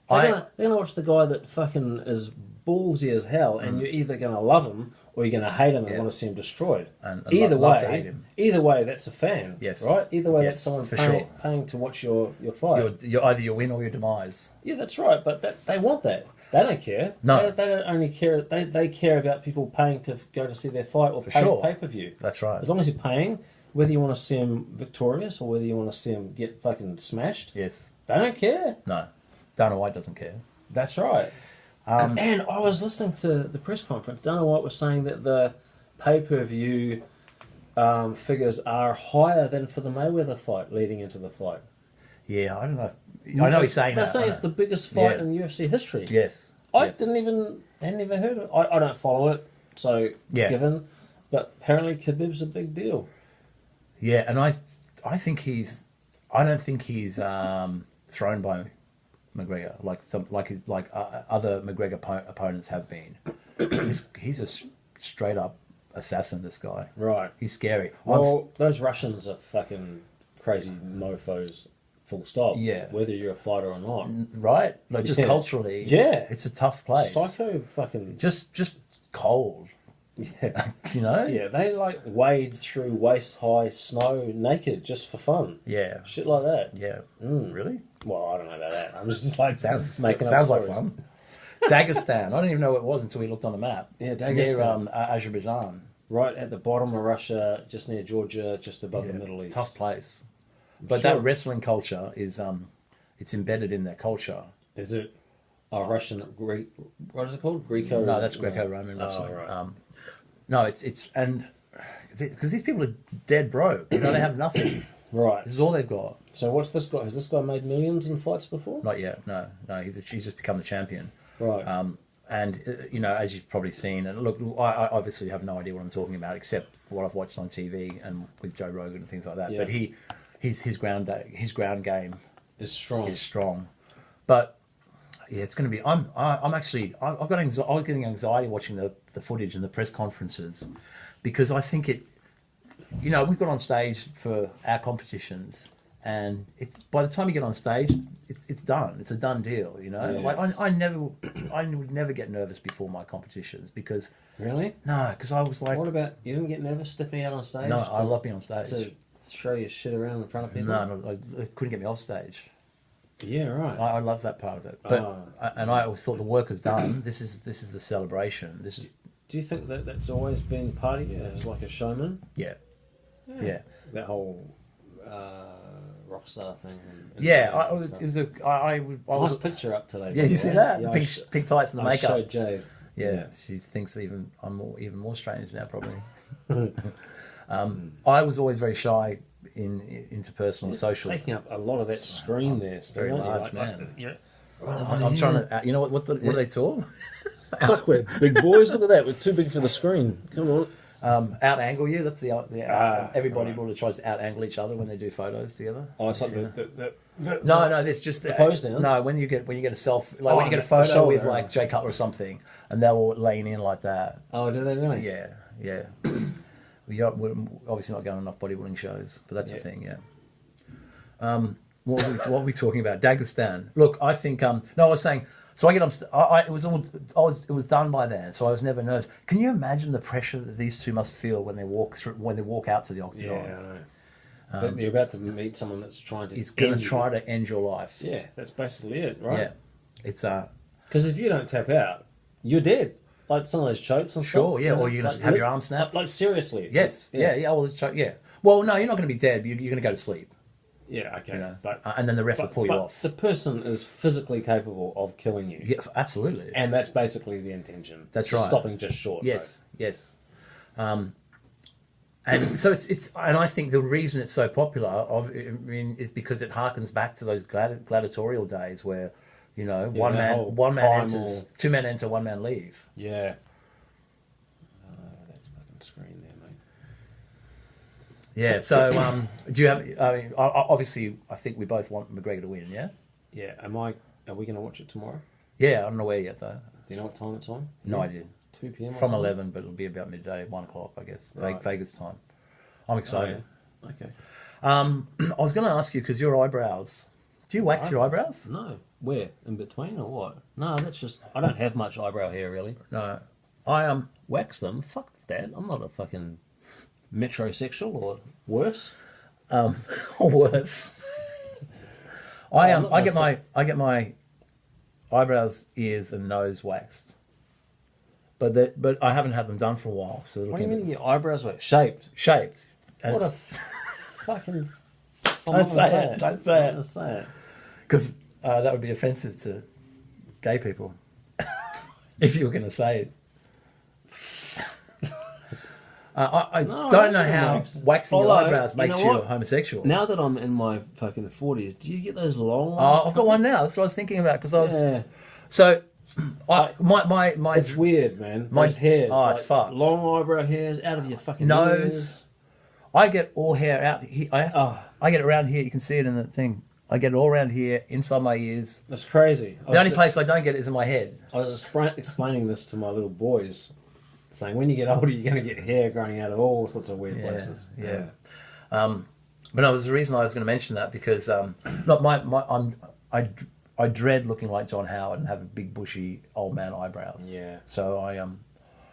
They're going to watch the guy that fucking is ballsy as hell, and you're either going to love him or you're going to hate him and want to see him destroyed. And either love way, to hate him. either way, that's a fan. Yes. Right. Either way, Yes, that's someone for paying, sure. paying to watch your fight. You're either your win or your demise. Yeah, that's right. But they want that. They don't care. No. They don't only care. They care about people paying to go to see their fight or pay sure. pay-per-view. That's right. As long as you're paying, whether you want to see him victorious or whether you want to see him get fucking smashed, Yes. they don't care. No. Dana White doesn't care. That's right. And I was listening to the press conference. Dana White was saying that the pay-per-view figures are higher than for the Mayweather fight leading into the fight. Yeah, I don't know. I know he's saying They're that. saying I it's know. the biggest fight Yeah. in UFC history. Yes. I Yes. hadn't even heard of it. I don't follow it, so Yeah. given. But apparently Khabib's a big deal. Yeah, and I don't think he's thrown by McGregor like other McGregor opponents have been. He's a straight up assassin. This guy, Right. he's scary. Well, those Russians are fucking crazy mofos, full stop. Yeah. Whether you're a fighter or not. Right? Like just Yeah. culturally, Yeah. it's a tough place. Psycho fucking... Just cold. Yeah. You know? Yeah, they wade through waist-high snow naked just for fun. Yeah. Shit like that. Yeah. Mm. Really? Well, I don't know about that. I'm just Sounds making up sounds like stories. fun. Dagestan. I didn't even know what it was until we looked on the map. Yeah, It's near Azerbaijan. Right at the bottom of Russia, just near Georgia, just above the Middle East. Tough place. But Sure. that wrestling culture is it's embedded in their culture. Is it Russian, Greek, what is it called? Greco? No, that's Greco-Roman wrestling. right. No, it's and because these people are dead broke. You know, they have nothing. Right. This is all they've got. So what's this guy? Has this guy made millions in fights before? Not yet. No. He's just become the champion. Right. And as you've probably seen, and look, I obviously have no idea what I'm talking about except what I've watched on TV and with Joe Rogan and things like that. Yeah. But his ground game Is strong. is strong. But yeah, it's going to be. I'm actually. I've got anxiety. I was getting anxiety watching the footage and the press conferences, because I think it. You know, we've got on stage for our competitions, and it's by the time you get on stage, it's done. It's a done deal. You know, Yes. like I would never get nervous before my competitions because Really? no, because I was like, What about, you didn't get nervous stepping out on stage? no, I love being on stage. To show your shit around in front of people? No, it couldn't get me off stage. Yeah, right. I love that part of it, but Oh. and I always thought the work was done. This is the celebration. This is Do you think that that's always been part of you as like a showman? yeah. Yeah. That whole rock star thing. And Yeah, bands I and was. stuff. It was a. I Nice was. picture up today. Yeah, by you the see way. that? Yeah, The pink tights and the I makeup. showed Jade. Yeah, she thinks even more strange now, probably. I was always very shy in interpersonal, social. Taking up a lot of that screen there. Still, very aren't you? large man. I'm I'm trying to. You know what are they called? Fuck, we're big boys. Look at that. We're too big for the screen. Come on. Out angle you. That's the every right. bodybuilder tries to out angle each other when they do photos together. Oh, it's like No, it's just the pose down? No, when you get a self, like when you get a the photo shoulder, with like right. Jay Cutler or something, and they're all laying in like that. Oh, do they really? Yeah. We're obviously not going on enough bodybuilding shows, but that's the thing. Yeah. What were we talking about? Dagestan. Look, I think. No, I was saying. So I get on. It was done by then, so I was never nervous. Can you imagine the pressure that these two must feel when they walk out to the octagon? Yeah, I know. You're about to meet someone that's trying to. He's going to end try you. to end your life. Yeah, that's basically it, right? Yeah. It's Because if you don't tap out, you're dead. Like some of those chokes and Sure, stuff. yeah, or you're going to have your arm snapped. Like seriously. Yes, yeah. Well, yeah. Well, no, you're not going to be dead. But you're going to go to sleep. Yeah, okay. You know, But and then the ref will pull you off. The person is physically capable of killing you. Yeah, absolutely. And that's basically the intention. That's Just right. Stopping just short. Yes. And so it's and I think the reason it's so popular, is because it harkens back to those gladiatorial days where, you know, one man primal- enters, two men enter, one man leave. Yeah. That fucking screen there, mate. Yeah. So do you have? I mean, obviously, I think we both want McGregor to win. Yeah. Yeah. Are we going to watch it tomorrow? Yeah, I don't know where yet though. Do you know what time it's on? No idea. 2 p.m. or From something? 11, but it'll be about midday, 1 o'clock, I guess. Right. Vegas time. I'm excited. Oh, yeah. Okay. I was going to ask you because your eyebrows. Do you wax your eyebrows? No. Where? In between or what? No, that's just. I don't have much eyebrow hair really. No. I Wax them? Fuck that. I'm not a fucking metrosexual or worse. or worse. I I'm not I gonna get my eyebrows, ears, and nose waxed, but I haven't had them done for a while. So they're What do you looking mean your eyebrows were shaped? shaped. And What a it's- fucking. Don't say it. Don't say it. Don't say it. Because that would be offensive to gay people if you were going to say it. I No, don't know I how wax. waxing your Although, eyebrows you makes know you what? homosexual. Now that I'm in my fucking 40s, do you get those long ones? I've got one now. That's what I was thinking about because I was Yeah. so. My It's weird, man. My- Those hairs. oh, it's fucked. Long eyebrow hairs out of your fucking Nose. ears. I get all hair out here. Oh. I get it around here. You can see it in the thing. I get it all around here, inside my ears. That's crazy. The only place I don't get it is in my head. I was explaining this to my little boys, saying when you get older, you're going to get hair growing out of all sorts of weird places. Yeah. But no, there's a reason I was going to mention that because I dread looking like John Howard and have big bushy old man eyebrows. Yeah. So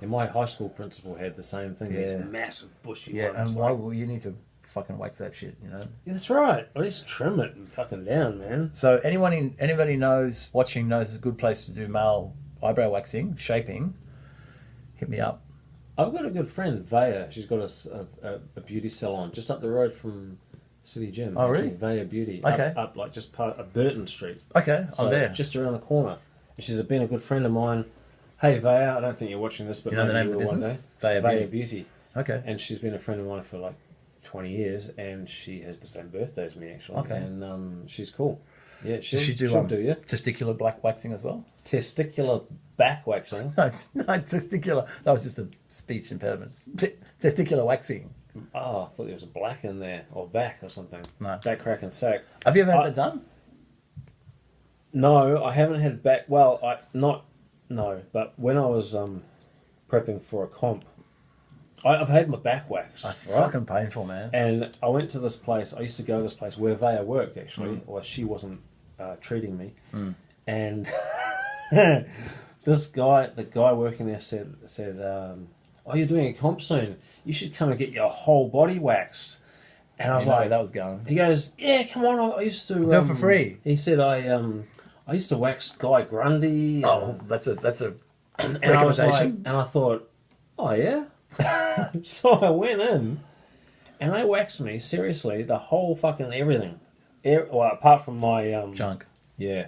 And my high school principal had the same thing. Yeah. These massive bushy yeah. ones. And why will you need to fucking wax that shit? You know. Yeah, that's right. At least trim it and fucking down, man. So anybody knows it's a good place to do male eyebrow waxing, shaping. Hit me up. I've got a good friend, Vaya. She's got a beauty salon just up the road from City Gym. Oh, really? Vaya Beauty. Okay. Up like just part of Burton Street. Okay, So I'm there. just around the corner. And she's been a good friend of mine. Hey, Vaya, I don't think you're watching this, but You know the maybe name of you the will one business? day. Vaya Beauty. Okay. And she's been a friend of mine for like 20 years, and she has the same birthday as me, actually. Okay. And she's cool. Yeah, Does she do you. testicular black waxing as well? Testicular back waxing. No, testicular. That was just a speech impediment. Testicular waxing. Oh, I thought there was a black in there, or back or something. No. Back crack and sack. Have you ever had that done? No, I haven't had back. Well, but when I was prepping for a comp, I've had my back waxed. That's right? fucking painful, man. And I went to this place. I used to go to this place where Vaya worked actually, or she wasn't treating me, and the guy working there said, "Oh, you're doing a comp soon. You should come and get your whole body waxed." And I was like, that was going. he goes, "Yeah, come on. I used to Do it for free." He said, I used to wax Guy Grundy." Oh, that's a and I was like, recommendation. and I thought, "Oh yeah." So I went in, and they waxed me seriously the whole fucking everything. Well, apart from my Junk. yeah,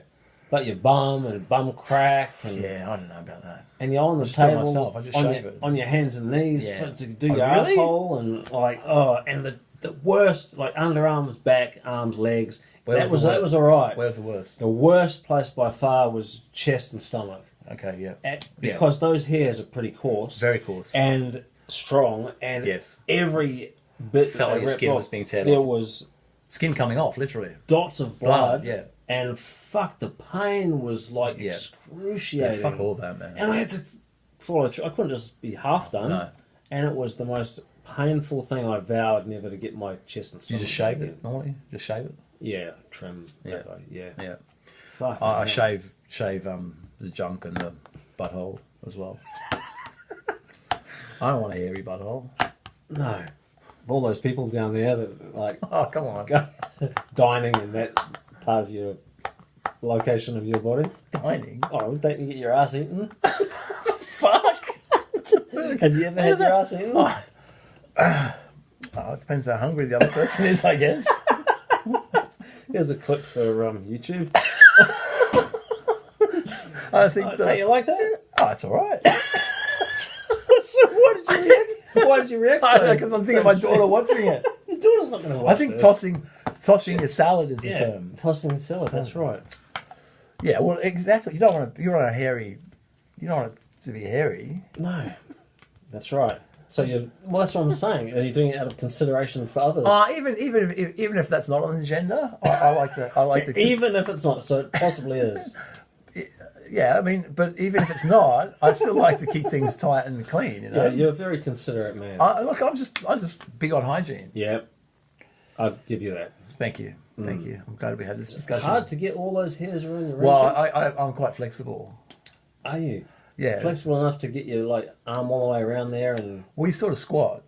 but your bum and bum crack and Yeah, I don't know about that. and you're on the just do it table myself, I just on, shave your, it. on your hands and knees Yeah. to do Oh, your really? asshole and like and the worst like underarms, back, arms, legs. That was all right. Where's the worst? The worst place by far was chest and stomach. Okay, yeah. Because those hairs are pretty coarse. Very coarse. And strong. And Yes. every bit Felt like your skin was being teared there off. was Skin coming off, literally. dots of blood. Yeah. And fuck, the pain was like Yeah. excruciating. Yeah, fuck all that, man. And I had to follow through. I couldn't just be half done. No. And it was the most painful thing. I vowed never to get my chest and You stomach. just shave again. it normally? Just shave it? Yeah, trim. Yeah. Okay, yeah. Yeah. Fuck. I man. shave the junk and the butthole as well. I don't want a hairy butthole. No. All those people down there that like Oh, come on. dining in that part of your location of your body. Dining? Oh, don't you get your ass eaten? Fuck! Have you ever had your ass eaten? Oh, it depends how hungry the other person is, I guess. Here's a clip for YouTube. I think Don't you like that? Oh, it's all right. So why did you react? I know, because I'm thinking of my daughter watching it. Your daughter's not going to watch I think this. tossing your salad is the term. Tossing the salad, that's right. Yeah, well, exactly. You don't want to. You don't want it to be hairy. No, that's right. So that's what I'm saying. Are you doing it out of consideration for others? Even if that's not on the agenda, I like to. Even if it's not, so it possibly is. Yeah, I mean, but even if it's not, I still like to keep things tight and clean. You know. Yeah, you're a very considerate man. I'm just big on hygiene. Yeah, I'll give you that. Thank you. I'm glad we had this discussion. Hard to get all those hairs around your Well, armpits. I'm quite flexible. Are you? Yeah. Flexible enough to get your like arm all the way around there and We sort of squat.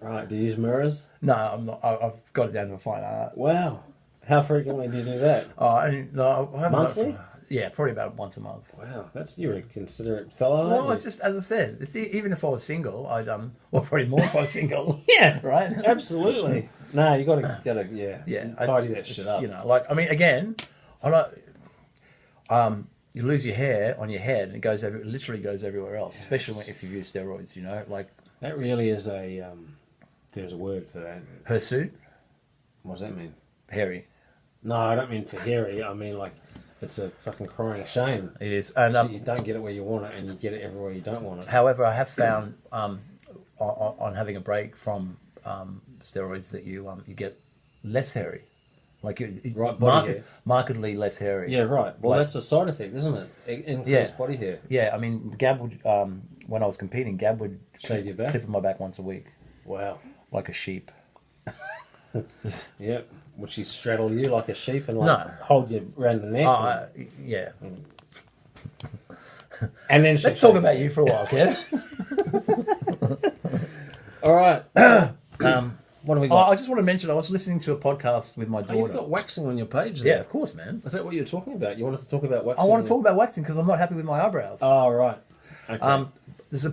right. Do you use mirrors? No, I'm not. I've got it down to a fine art. Wow. How frequently do you do that? No, I haven't Monthly? Yeah, probably about once a month. Wow, you're a considerate fellow. Well, aren't you? it's just as I said. It's even if I was single, I'd well, probably more if I was single. yeah, Right? absolutely. No, you gotta Yeah, tidy that shit up. You know, like I mean, again, I like you lose your hair on your head, and it literally goes everywhere else, especially if you use steroids. You know, like That really is a there's a word for that. hirsute, What does that mean? hairy. No, I don't mean for hairy. I mean like it's a fucking crying shame. It is, and You don't get it where you want it, and you get it everywhere you don't want it. however, I have found on having a break from steroids that you get less hairy, like Right, body hair. markedly less hairy. Yeah, right. Well, Like- that's a side effect, isn't it? Increased body hair. Yeah, I mean, Gab would when I was competing, Gab would Shave your back? clip my back once a week, Wow. like a sheep. Yep. Would she straddle you like a sheep and No. hold you around the neck? Yeah. And then Let's talk about you for a while, Kev. All right. What have we got? I just want to mention I was listening to a podcast with my Oh, you've daughter. got waxing on your page Yeah, there. of course, man. Is that what you were talking about? You wanted to talk about waxing? I want to talk about waxing because I'm not happy with my eyebrows. Oh, right. Okay.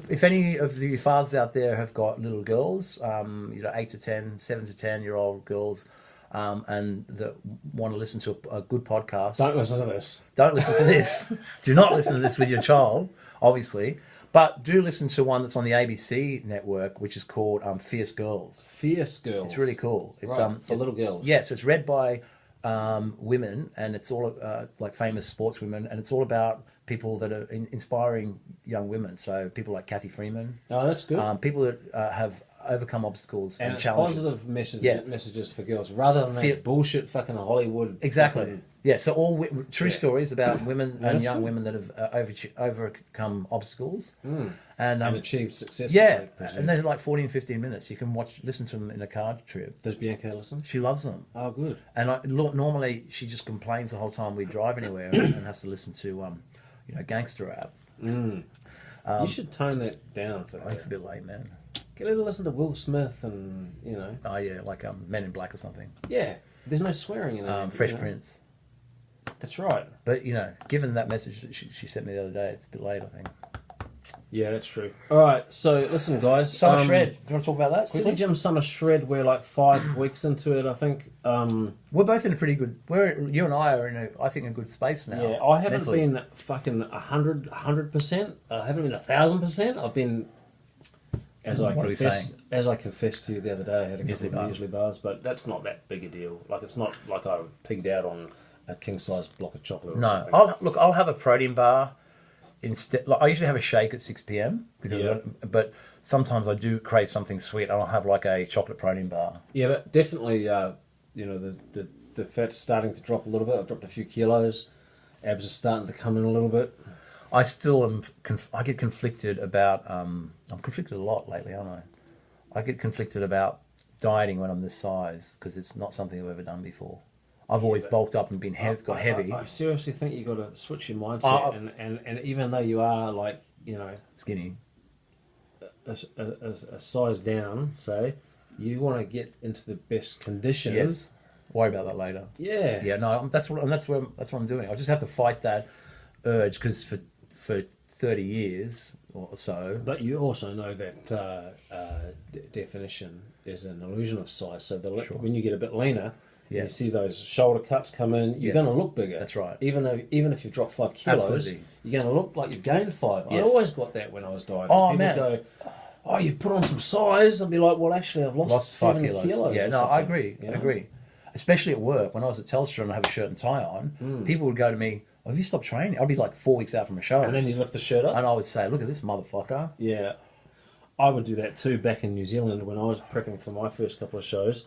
If any of you fathers out there have got little girls, 8 to 10, 7 to 10-year-old girls, and that want to listen to a good podcast, Don't listen to this. don't listen to this. Do not listen to this with your child, obviously. But do listen to one that's on the ABC network, which is called Fierce Girls. Fierce Girls. It's really cool. It's Right, for it's- little girls. Yeah, so it's read by women, and it's all like famous sports women, and it's all about people that are inspiring young women. So people like Kathy Freeman, Oh, that's good. people that have overcome obstacles and and challenges. positive Yeah. messages for girls rather than that bullshit fucking Hollywood. Exactly. fucking- Yeah. So all true stories about women and That's young good. women that have overcome obstacles and and achieved success. yeah, I presume. and they're like 40 and 15 minutes. You can listen to them in a car trip. Does Bianca listen? She loves them. Oh, good. And normally she just complains the whole time we drive anywhere and has to listen to gangster rap. You should tone that down for her. It's a bit late, man. Get her to listen to Will Smith and Oh yeah, like Men in Black or something. yeah. There's no swearing in it. Fresh Prince. That's right. But given that message that she sent me the other day, it's a bit late, I think. Yeah, that's true. All right, so listen, guys. Summer Shred. Do you want to talk about that? City quickly? Gym Summer Shred. We're like 5 weeks into it, I think. We're both in a pretty good. You and I are in a good space now. Yeah, I haven't mentally. been fucking 100%. I haven't been 1,000%. I've been, as I What are we confessed, saying? as I confessed to you the other day, I had a couple Muesli of bar. muesli bars, but that's not that big a deal. Like it's not like I pigged out on a king size block of chocolate. Or No, something. I'll have a protein bar instead. Like, I usually have a shake at 6 p.m. But sometimes I do crave something sweet, and I'll have like a chocolate protein bar. Yeah, but definitely, the fat's starting to drop a little bit. I've dropped a few kilos. Abs are starting to come in a little bit. I still am. I get conflicted about. I'm conflicted a lot lately, aren't I? I get conflicted about dieting when I'm this size because it's not something I've ever done before. I've always bulked up and got heavy. I seriously think you got to switch your mindset, and even though you are like Skinny. a size down, say you want to get into the best condition. Yes. Worry about that later. Yeah. Yeah. No, that's what I'm doing. I just have to fight that urge because for 30 years or so. But you also know that definition is an illusion of size. So when you get a bit leaner, Yeah. you see those shoulder cuts come in, you're Yes. going to look bigger. That's right. Even if you've dropped 5 kilos, Absolutely. you're going to look like you've gained 5. I Yes. always got that when I was dieting. Oh, People man. go, "Oh, you've put on some size." I'd be like, "Well, actually, I've lost 7 kilos." Yeah, or no, something, I agree. you I know? agree. Especially at work, when I was at Telstra and I have a shirt and tie on, people would go to me, "Have you stopped training?" I'd be like 4 weeks out from a show, And then you lift the shirt up. and I would say, "Look at this motherfucker." Yeah, I would do that too back in New Zealand when I was prepping for my first couple of shows,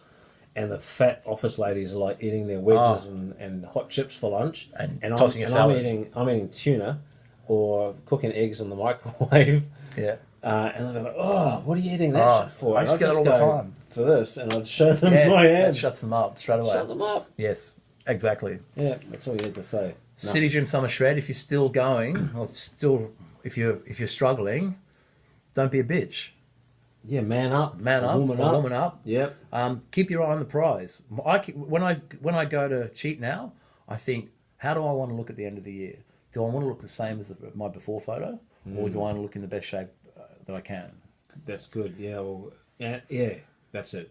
and the fat office ladies are like eating their wedges and hot chips for lunch, And tossing your salad. I'm eating tuna or cooking eggs in the microwave, Yeah. and they're like, "Oh, what are you eating that shit for?" I And used to I'd get that just all the go, time. for this, and I'd show them Yes, my that abs. shuts them up straight away. Shut them up. Yes, exactly. Yeah, that's all you had to say. No. City Gym Summer Shred. If you're still going, or if you're struggling, don't be a bitch. Yeah, man up, Man up, woman up. Yep. Keep your eye on the prize. When I go to cheat now, I think, how do I want to look at the end of the year? Do I want to look the same as my before photo, or do I want to look in the best shape that I can? That's good. Yeah. Well. Yeah. That's it.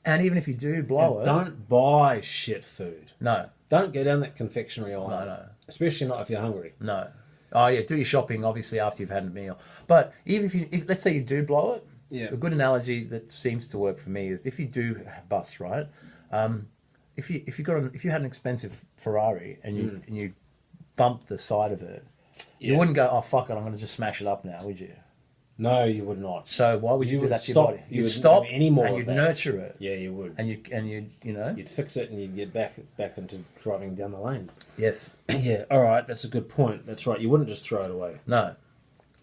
And even if you do blow it, Don't buy shit food. no, Don't go down that confectionery aisle. no. Especially not if you're hungry. no. Oh yeah, do your shopping obviously after you've had a meal. But even if let's say you do blow it, Yeah. a good analogy that seems to work for me is if you do bust, right? If you had an expensive Ferrari and you bumped the side of it, you wouldn't go, "Oh fuck it, I'm going to just smash it up now," would you? No, you would not. So why would you, You do would that to stop. your body? You You'd wouldn't stop do any more and of you'd that. nurture it, Yeah, you would. and you know. You'd fix it and you'd get back into driving down the lane. Yes. Yeah. All right. That's a good point. That's right. You wouldn't just throw it away. No.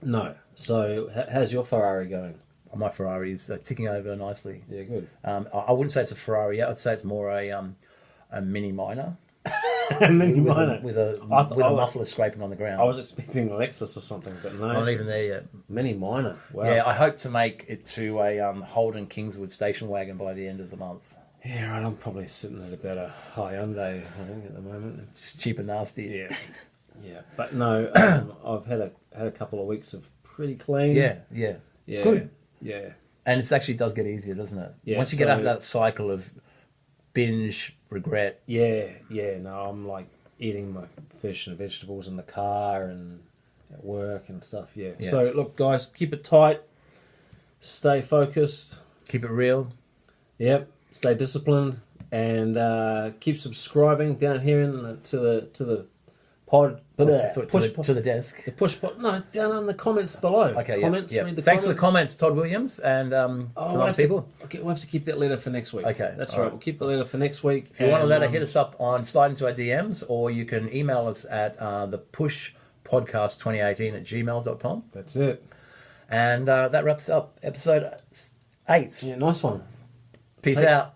No. So how's your Ferrari going? My Ferrari is ticking over nicely. Yeah. Good. I wouldn't say it's a Ferrari yet. I'd say it's more a mini minor Mini minor. with a I th- I was- muffler scraping on the ground. I was expecting a Lexus or something, but no. not even there yet. Mini minor. Wow. Yeah, I hope to make it to a Holden Kingswood station wagon by the end of the month. Yeah, right. I'm probably sitting at about a Hyundai, I think, at the moment. It's cheap and nasty. Yeah. Yeah. But no, I've had a couple of weeks of pretty clean. Yeah. Yeah. It's good. Yeah. And it actually does get easier, doesn't it? Yeah, Once you get out of so- that cycle of binge, regret. Yeah. Yeah. No, I'm like eating my fish and vegetables in the car and at work and stuff. Yeah. Yeah. So look, guys, keep it tight. Stay focused. Keep it real. Yep. Stay disciplined and keep subscribing down here to the pod. To Push to the desk. the push pod. No, down in the comments below. Okay, comments. yeah. Read the Thanks comments. for the comments, Todd Williams, and some other people. We'll have to keep that letter for next week. Okay, that's all right. right. We'll keep the letter for next week. If you want a letter, hit us up slide into our DMs, or you can email us at the pushpodcast2018@gmail.com. That's it. And that wraps up episode 8. Yeah, nice one. Peace out.